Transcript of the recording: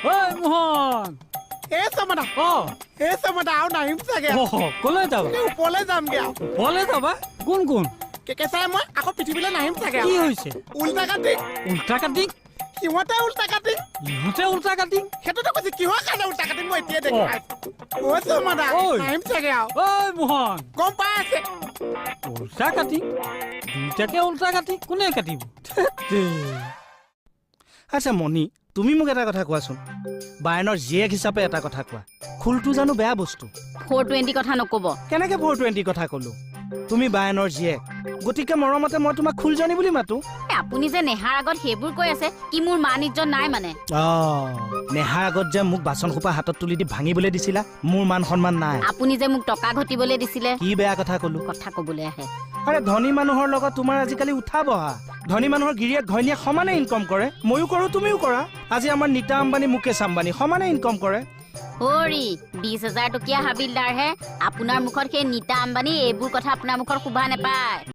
ঐ মোহন এই চমদা আৰু নাহিম চাগে কলৈ যাবা ওপৰলৈ যামগে আৰু ওপৰলৈ যাবা কোন কোন কেঁচাই মই আকৌ পৃথিৱীলৈ নাহিম চাগে কি হৈছে উল্টা কাটিং উল্টা কাটিং সিহঁতে উল্টা কাটিং ইহঁতে উল্টা কাটিং সেইটোতো কৈছে কিহৰ কাৰণে উল্টা কাটিং মই এতিয়াই দেখি পাইছো চমদা নাহিম চাগে আৰু ঐ মোহন গম পাই আছে উল্টা কাটিং দুইটাকে উল্টা কাটিং কোনে কাটিব আচ্ছা মণি তুমি মোক এটা কথা কোৱাচোন বায়নৰ জীয়েক হিচাপে এটা কথা কোৱা খুলটো জানো বেয়া বস্তু 420 কথা নকব কেনেকে 420 কথা ক'লো তুমি বায়নৰ জীয়েক গতিকে মৰমতে মই তোমাক খুলজনী বুলি মাতো আপুনি যে নেহাৰ আগত সেইবোৰ কৈ আছে কি মোৰ মান ইজ্জত নাই মানে নেহাৰ আগত যে মোক বাচন সোপা হাতত তুলি দি ভাঙিবলৈ দিছিলা মোৰ মান সন্মান নাই আপুনি যে মোক টকা ঘটিবলৈ দিছিলে কি বেয়া কথা ক'লো কথা কবলৈ আহে আৰে ধনী মানুহৰ লগত তোমাৰ আজিকালি উঠা বহা ধনী মানুহৰ গিৰিয়েক ঘৈণীয়েক সমানে ইনকম কৰে ময়ো কৰো তুমিও কৰা আজি আমাৰ নীতা আম্বানী মুকেশ আম্বানী সমানে ইনকম কৰে হৰি 20,000 টকীয়া হাবিলদাৰ হে আপোনাৰ মুখত সেই নীতা আম্বানী এইবোৰ কথা আপোনাৰ মুখত শুভা নেপায়